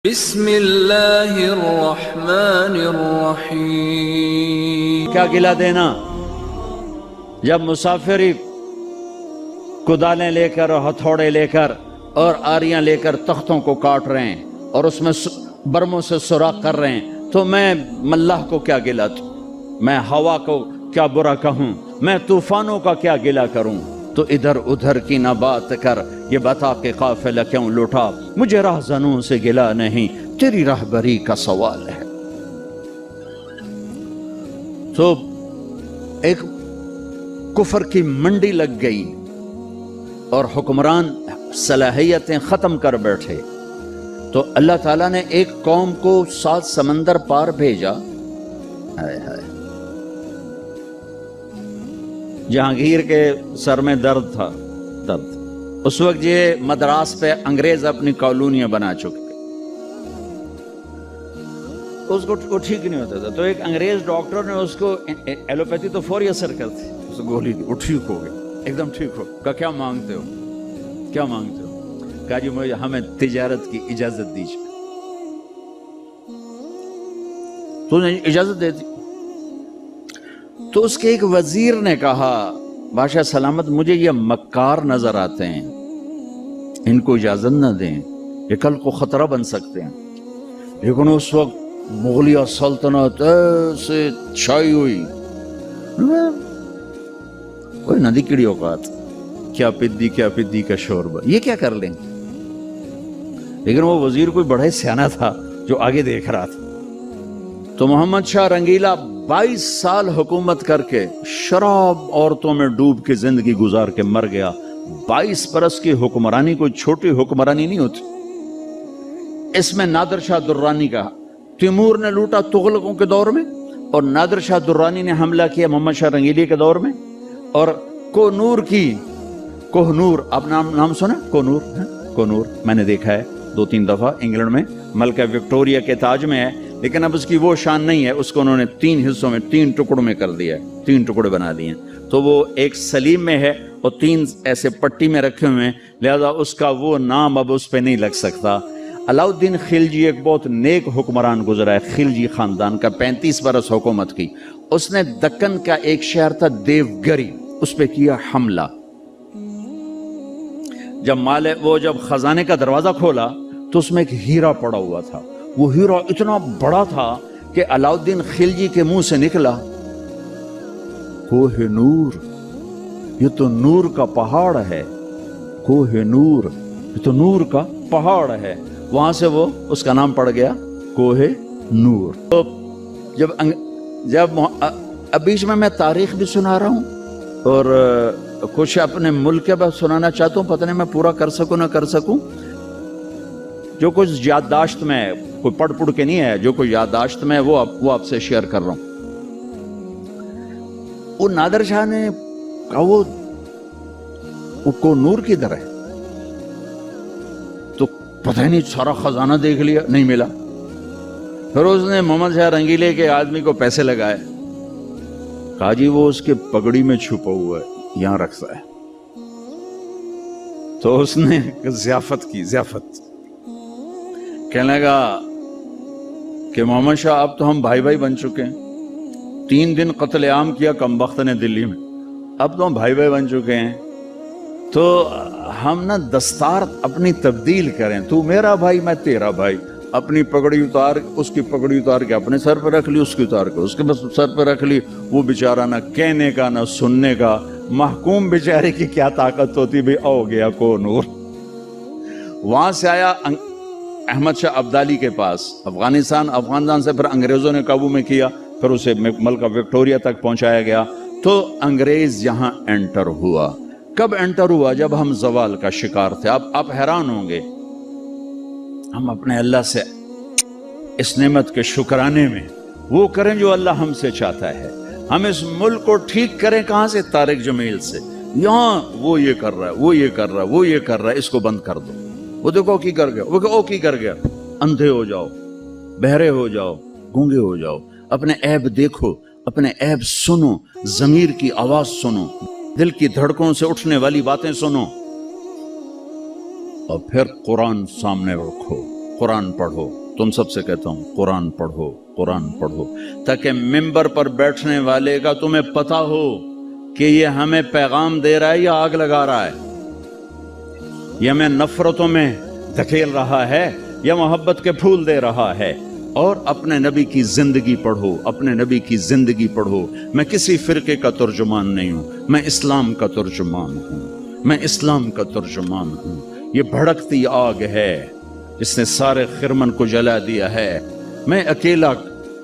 بسم اللہ الرحمن الرحیم۔ کیا گلا دینا جب مسافری کدالیں لے کر اور ہتھوڑے لے کر اور آریاں لے کر تختوں کو کاٹ رہے ہیں اور اس میں برموں سے سوراخ کر رہے ہیں، تو میں ملاح کو کیا گلا دوں، میں ہوا کو کیا برا کہوں، میں طوفانوں کا کیا گلا کروں؟ تو ادھر ادھر کی نہ بات کر، یہ بتا کہ قافلہ کیوں لوٹا، مجھے راہزنوں سے گلا نہیں، تیری راہبری کا سوال ہے۔ تو ایک کفر کی منڈی لگ گئی اور حکمران صلاحیتیں ختم کر بیٹھے، تو اللہ تعالیٰ نے ایک قوم کو 7 سمندر پار بھیجا۔ ہائے ہائے، جہانگیر کے سر میں درد تھا، درد اس وقت یہ مدراس پہ انگریز اپنی کالونیاں بنا چکے، اس کو ٹھیک نہیں ہوتا تھا، تو ایک انگریز ڈاکٹر نے اس کو، ایلوپیتھی تو فوری اثر کرتی، اس کو گولی دی، وہ ٹھیک ہو گیا، ایک دم ٹھیک ہو۔ کہا کیا مانگتے ہو، کیا مانگتے ہو؟ کہا جی مجھے ہمیں تجارت کی اجازت دیجیے۔ تو نے اجازت دے دی۔ تو اس کے ایک وزیر نے کہا بادشاہ سلامت، مجھے یہ مکار نظر آتے ہیں، ان کو اجازت نہ دیں، یہ کل کو خطرہ بن سکتے ہیں۔ لیکن اس وقت مغلیہ سلطنت ایسے چھائی ہوئی، کوئی ندی کیڑی اوقات، کیا پدی کا شوربہ، یہ کیا کر لیں؟ لیکن وہ وزیر کوئی بڑا ہی سیانا تھا جو آگے دیکھ رہا تھا۔ تو محمد شاہ رنگیلا 22 سال حکومت کر کے شراب عورتوں میں ڈوب کے زندگی گزار کے مر گیا۔ 22 برس کی حکمرانی کوئی چھوٹی حکمرانی نہیں ہوتی۔ اس میں نادر شاہ درانی کا، تیمور نے لوٹا تغلقوں کے دور میں، اور نادر شاہ درانی نے حملہ کیا محمد شاہ رنگیلی کے دور میں، اور کوہنور کی، کوہنور، آپ نام سنا؟ کوہنور میں نے دیکھا ہے 2-3 دفعہ انگلینڈ میں، ملکہ وکٹوریا کے تاج میں ہے، لیکن اب اس کی وہ شان نہیں ہے، اس کو انہوں نے 3 حصوں میں، 3 ٹکڑوں میں کر دیا ہے، 3 ٹکڑے بنا دیے ہیں۔ تو وہ ایک سلیم میں ہے اور 3 ایسے پٹی میں رکھے ہوئے ہیں، لہذا اس کا وہ نام اب اس پہ نہیں لگ سکتا۔ علاؤ الدین خلجی ایک بہت نیک حکمران گزرا ہے، خلجی خاندان کا، 35 برس حکومت کی۔ اس نے دکن کا ایک شہر تھا دیوگری، اس پہ کیا حملہ۔ جب خزانے کا دروازہ کھولا تو اس میں ایک ہیرا پڑا ہوا تھا، وہ ہیرا اتنا بڑا تھا کہ علاؤ الدین خلجی کے منہ سے نکلا، کوہ نور، یہ تو نور کا پہاڑ ہے، کوہ نور، یہ تو نور کا پہاڑ ہے۔ وہاں سے وہ اس کا نام پڑ گیا کوہ نور۔ تو جب بیچ میں تاریخ بھی سنا رہا ہوں اور کچھ اپنے ملک کے بعد سنانا چاہتا ہوں، پتہ نہیں میں پورا کر سکوں نہ کر سکوں، جو کچھ یادداشت میں ہے، کوئی پڑھ کے نہیں ہے، جو کوئی یادداشت میں ہے وہ آپ سے شیئر کر رہا ہوں۔ وہ نادر شاہ نے کہا وہ کو نور کدھر ہے؟ تو پتہ نہیں، سارا خزانہ دیکھ لیا، نہیں ملا۔ پھر اس نے محمد شاہ رنگیلے کے آدمی کو پیسے لگائے، کہا جی وہ اس کے پگڑی میں چھپا ہوا ہے، یہاں رکھتا ہے۔ تو اس نے ضیافت کی، کہنے لگا کہ محمد شاہ اب تو ہم بھائی بن چکے ہیں، 3 دن قتل عام کیا کمبخت نے دلی میں، اب تو ہم بھائی بن چکے ہیں، تو ہم نہ دستار اپنی تبدیل کریں، تو میرا بھائی میں تیرا بھائی، اپنی پگڑی اتار، اس کی پگڑی اتار کے اپنے سر پہ رکھ لی، اس کی اتار کے اس کے بس سر پہ رکھ لی۔ وہ بیچارہ نہ کہنے کا نہ سننے کا، محکوم بیچارے کی کیا طاقت ہوتی بھی، او گیا کو نور۔ وہاں سے آیا احمد شاہ ابدالی کے پاس، افغانستان سے پھر انگریزوں نے قابو میں کیا، پھر اسے ملکہ وکٹوریا تک پہنچایا گیا۔ تو انگریز یہاں انٹر ہوا۔ کب انٹر ہوا؟ جب ہم زوال کا شکار تھے۔ آپ حیران ہوں گے، ہم اپنے اللہ سے اس نعمت کے شکرانے میں وہ کریں جو اللہ ہم سے چاہتا ہے۔ ہم اس ملک کو ٹھیک کریں کہاں سے؟ طارق جمیل سے۔ یہاں وہ یہ کر رہا ہے، وہ یہ کر رہا ہے، وہ یہ کر رہا ہے، اس کو بند کر دو۔ وہ دیکھو کی کر گیا، وہ کہ او کی کر گیا۔ اندھے ہو جاؤ، بہرے ہو جاؤ، گونگے ہو جاؤ، اپنے عیب دیکھو، اپنے عیب سنو، ضمیر کی آواز سنو، دل کی دھڑکنوں سے اٹھنے والی باتیں سنو، اور پھر قرآن سامنے رکھو، قرآن پڑھو. تم سب سے کہتا ہوں قرآن پڑھو, قرآن پڑھو, تاکہ ممبر پر بیٹھنے والے کا تمہیں پتہ ہو کہ یہ ہمیں پیغام دے رہا ہے یا آگ لگا رہا ہے, یہ ہمیں نفرتوں میں دھکیل رہا ہے یا محبت کے پھول دے رہا ہے. اور اپنے نبی کی زندگی پڑھو, اپنے نبی کی زندگی پڑھو. میں کسی فرقے کا ترجمان نہیں ہوں, میں اسلام کا ترجمان ہوں, میں اسلام کا ترجمان ہوں. یہ بھڑکتی آگ ہے جس نے سارے خرمن کو جلا دیا ہے. میں اکیلا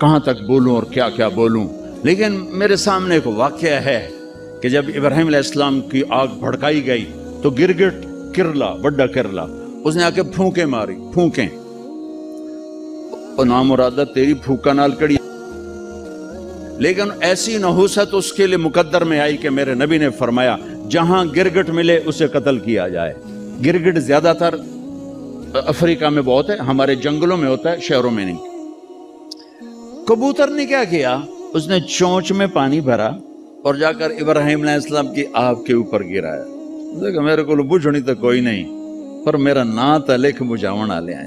کہاں تک بولوں اور کیا کیا بولوں, لیکن میرے سامنے ایک واقعہ ہے کہ جب ابراہیم علیہ السلام کی آگ بھڑکائی گئی تو گرگٹ کرلا, بڑا کرلا, اس نے آ کے پھونکیں ماری, پھونکیں, اور نامرادہ تیری پھونکا نال کڑی. لیکن ایسی نحوست اس کے لیے مقدر میں آئی کہ میرے نبی نے فرمایا جہاں گرگٹ ملے اسے قتل کیا جائے. گرگٹ زیادہ تر افریقہ میں بہت ہے, ہمارے جنگلوں میں ہوتا ہے, شہروں میں نہیں. کبوتر نے کیا کیا, اس نے چونچ میں پانی بھرا اور جا کر ابراہیم علیہ السلام کی آگ کے اوپر گرایا. دیکھو میرے کو بجھنی تو کوئی نہیں, پر میرا نات لکھ بجھاون آلے ہیں.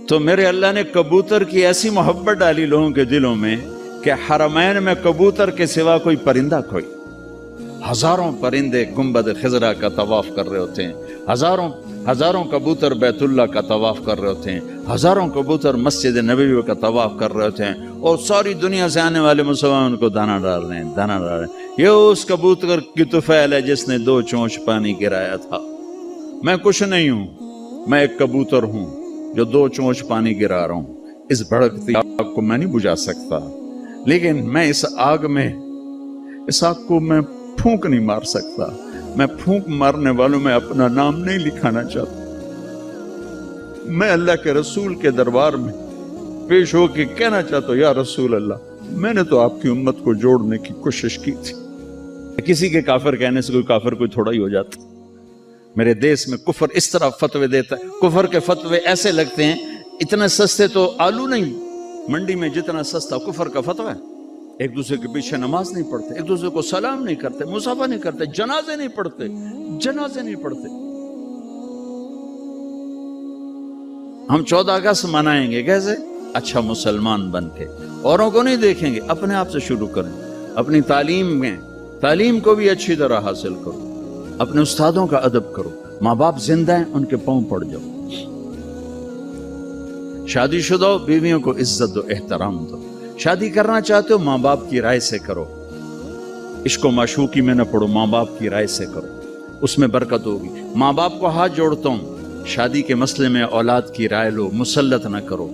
تو میرے اللہ نے کبوتر کی ایسی محبت ڈالی لوگوں کے دلوں میں کہ حرمین میں کبوتر کے سوا کوئی پرندہ کوئی. ہزاروں پرندے گنبد خضرا کا طواف کر رہے ہوتے ہیں, ہزاروں کبوتر بیت اللہ کا طواف کر رہے ہوتے ہیں, ہزاروں کبوتر مسجد نبوی کا طواف کر رہے ہوتے ہیں, اور ساری دنیا سے آنے والے مسلمان کو دانا ڈال رہے ہیں, دانا ڈال رہے ہیں. یہ اس کبوتر کی طفیل ہے جس نے 2 چونچ پانی گرایا تھا. میں کچھ نہیں ہوں, میں ایک کبوتر ہوں جو 2 چونچ پانی گرا رہا ہوں. اس بھڑکتی آگ کو میں نہیں بجھا سکتا, لیکن میں اس آگ کو میں پھونک نہیں مار سکتا. میں پھونک مارنے والوں میں اپنا نام نہیں لکھانا چاہتا. میں اللہ کے رسول کے دربار میں پیش ہو کے کہنا چاہتا ہوں, یا رسول اللہ, میں نے تو آپ کی امت کو جوڑنے کی کوشش کی تھی. کسی کے کافر کہنے سے کوئی کافر کوئی تھوڑا ہی ہو جاتا. میرے دیس میں کفر اس طرح فتوے دیتا ہے, کفر کے فتوے ایسے لگتے ہیں اتنے سستے تو آلو نہیں منڈی میں جتنا سستا کفر کا فتوہ ہے. ایک دوسرے کے پیچھے نماز نہیں پڑھتے, ایک دوسرے کو سلام نہیں کرتے, مصافحہ نہیں کرتے, جنازے نہیں پڑھتے. ہم 14 اگست منائیں گے کیسے؟ اچھا مسلمان بن کے, اوروں کو نہیں دیکھیں گے, اپنے آپ سے شروع کریں. اپنی تعلیم کو بھی اچھی طرح حاصل کرو, اپنے استادوں کا ادب کرو. ماں باپ زندہ ہیں, ان کے پاؤں پڑ جاؤ. شادی شدہ بیویوں کو عزت دو, احترام دو. شادی کرنا چاہتے ہو ماں باپ کی رائے سے کرو, عشق و معشوقی میں نہ پڑو, ماں باپ کی رائے سے کرو, اس میں برکت ہوگی. ماں باپ کو ہاتھ جوڑتا ہوں, شادی کے مسئلے میں اولاد کی رائے لو, مسلط نہ کرو.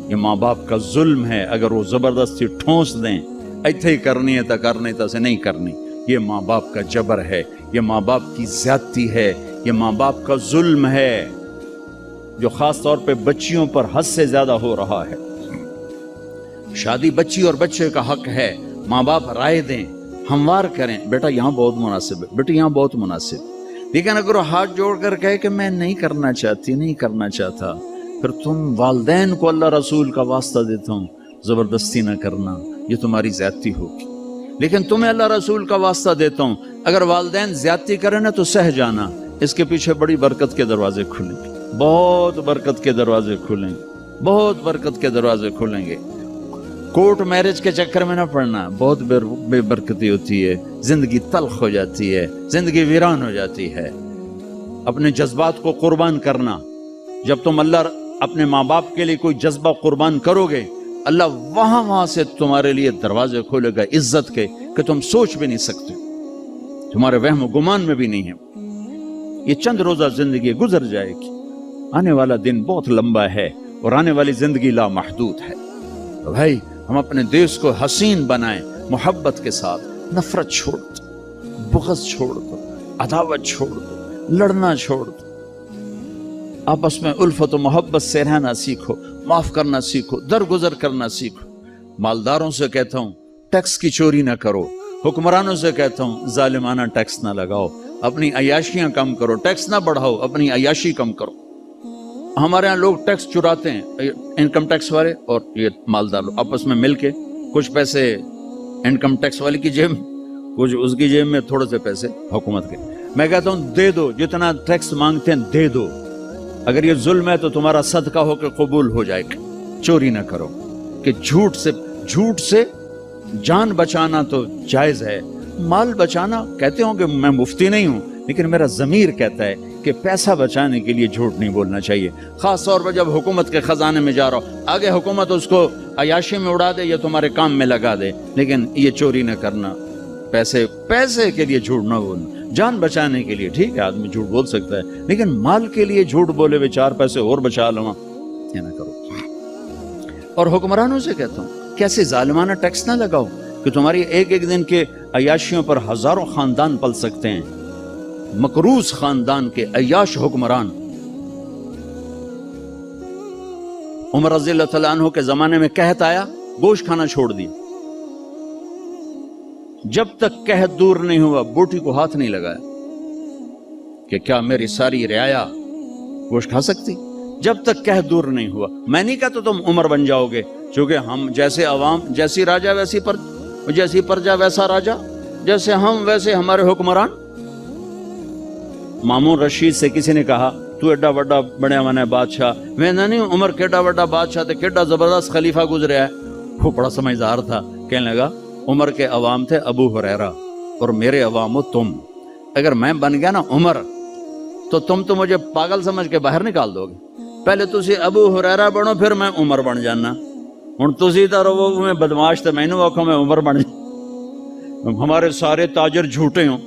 یہ ماں باپ کا ظلم ہے, اگر وہ زبردستی ٹھونس دیں ایتھے ہی کرنی ہے تو کرنی, تو سے نہیں کرنی. یہ ماں باپ کا جبر ہے, یہ ماں باپ کی زیادتی ہے, یہ ماں باپ کا ظلم ہے جو خاص طور پہ بچیوں پر حد سے زیادہ ہو رہا ہے. شادی بچی اور بچے کا حق ہے, ماں باپ رائے دیں, ہموار کریں, بیٹا یہاں بہت مناسب ہے, بیٹا یہاں بہت مناسب. لیکن اگر وہ ہاتھ جوڑ کر کہے کہ میں نہیں کرنا چاہتا, پھر تم والدین کو اللہ رسول کا واسطہ دیتا ہوں, زبردستی نہ کرنا, یہ تمہاری زیادتی ہوگی. لیکن تمہیں اللہ رسول کا واسطہ دیتا ہوں, اگر والدین زیادتی کریں نا تو سہ جانا, اس کے پیچھے بڑی برکت کے دروازے کھلیں گے, بہت برکت کے دروازے کھلیں گے, بہت برکت کے دروازے کھلیں گے. کورٹ میرج کے چکر میں نہ پڑنا, بہت بے برکتی ہوتی ہے, زندگی تلخ ہو جاتی ہے, زندگی ویران ہو جاتی ہے. اپنے جذبات کو قربان کرنا, جب تم اللہ اپنے ماں باپ کے لیے کوئی جذبہ قربان کرو گے, اللہ وہاں سے تمہارے لیے دروازے کھولے گا عزت کے کہ تم سوچ بھی نہیں سکتے, تمہارے وہم و گمان میں بھی نہیں ہے. یہ چند روزہ زندگی گزر جائے گی, آنے والا دن بہت لمبا ہے اور آنے والی زندگی لامحدود ہے. تو بھائی ہم اپنے دیش کو حسین بنائیں, محبت کے ساتھ. نفرت چھوڑ دو, بغض چھوڑ دو, عداوت چھوڑ دو, لڑنا چھوڑ دو. آپس میں الفت و محبت سے رہنا سیکھو, معاف کرنا سیکھو, درگزر کرنا سیکھو. مالداروں سے کہتا ہوں ٹیکس کی چوری نہ کرو, حکمرانوں سے کہتا ہوں ظالمانہ ٹیکس نہ لگاؤ, اپنی عیاشیاں کم کرو, ٹیکس نہ بڑھاؤ, اپنی عیاشی کم کرو. ہمارے ہاں لوگ ٹیکس چراتے ہیں, انکم ٹیکس والے اور یہ مالدار لوگ آپس میں مل کے, کچھ پیسے انکم ٹیکس والے کی جیب, کچھ اس کی جیب میں, تھوڑے سے پیسے حکومت کے. میں کہتا ہوں دے دو, جتنا ٹیکس مانگتے ہیں دے دو, اگر یہ ظلم ہے تو تمہارا صدقہ ہو کے قبول ہو جائے گا. چوری نہ کرو. کہ جھوٹ سے جان بچانا تو جائز ہے، مال بچانا کہتے ہوں کہ میں مفتی نہیں ہوں، لیکن میرا ضمیر کہتا ہے کہ پیسہ بچانے کے لیے جھوٹ نہیں بولنا چاہیے، خاص طور پر جب حکومت کے خزانے میں جا رہا ہو. آگے حکومت اس کو عیاشی میں اڑا دے یا تمہارے کام میں لگا دے، لیکن یہ چوری نہ کرنا. پیسے کے لیے جھوٹ نہ بولنا. جان بچانے کے لیے ٹھیک ہے آدمی جھوٹ بول سکتا ہے، لیکن مال کے لیے جھوٹ بولے ہوئے 4 پیسے اور بچا لوں، یہ نہ کرو. اور حکمرانوں سے کہتا ہوں کہ ایسے ظالمانہ ٹیکس نہ لگاؤ کہ تمہاری ایک دن کے عیاشیوں پر ہزاروں خاندان پل سکتے ہیں. مقروض خاندان کے عیاش حکمران. عمر رضی اللہ تعالیٰ عنہ کے زمانے میں قحط آیا، گوشت کھانا چھوڑ دی. جب تک قحط دور نہیں ہوا بوٹی کو ہاتھ نہیں لگایا کہ کیا میری ساری رعایا گوشت کھا سکتی. جب تک قحط دور نہیں ہوا. میں نہیں کہتا تم عمر بن جاؤ گے، چونکہ ہم جیسے عوام جیسی راجا جیسی پرجا ویسا راجا، جیسے ہم ویسے ہمارے حکمران. مامون رشید سے کسی نے کہا تو ایڈا بڑا بڑے مانے بادشاہ. میں نہیں عمر کیڈا بڑا بادشاہ تھے، کیڈا زبردست خلیفہ گزریا ہے. وہ بڑا سمجھدار تھا، کہنے لگا عمر کے عوام تھے ابو ہریرہ اور میرے عوام ہو تم. اگر میں بن گیا نا عمر تو تم تو مجھے پاگل سمجھ کے باہر نکال دو گے. پہلے تسی ابو ہریرہ بنو پھر میں عمر بن جانا. ہوں تسی تو رہو میں بدماش تے میں آکھو میں عمر بن جانا. ہمارے سارے تاجر جھوٹے ہوں،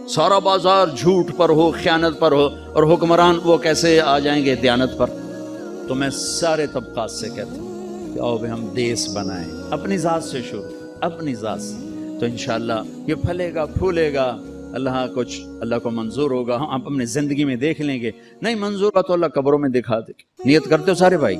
سارا بازار جھوٹ پر ہو، خیانت پر ہو، اور حکمران وہ کیسے آ جائیں گے دیانت پر. تو میں سارے طبقات سے کہتا ہوں کہ آؤ بھی ہم دیس بنائیں اپنی ذات سے شروع، اپنی ذات سے. تو انشاءاللہ یہ پھلے گا پھولے گا. اللہ کو منظور ہوگا ہم اپنی زندگی میں دیکھ لیں گے. نہیں منظور کا تو اللہ قبروں میں دکھا دے. نیت کرتے ہو سارے بھائی؟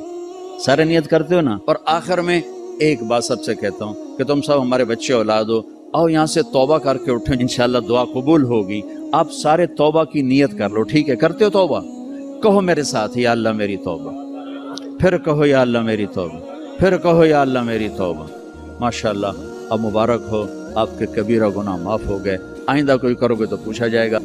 سارے نیت کرتے ہو نا؟ اور آخر میں ایک بات سب سے کہتا ہوں کہ تم سب ہمارے بچے اولاد ہو، آؤ یہاں سے توبہ کر کے اٹھیں، انشاءاللہ دعا قبول ہوگی. آپ سارے توبہ کی نیت کر لو، ٹھیک ہے؟ کرتے ہو توبہ؟ کہو میرے ساتھ یا اللہ میری توبہ. پھر کہو یا اللہ میری توبہ. پھر کہو یا اللہ میری توبہ. ماشاءاللہ اب مبارک ہو، آپ کے کبیرہ گناہ معاف ہو گئے. آئندہ کوئی کرو گے تو پوچھا جائے گا.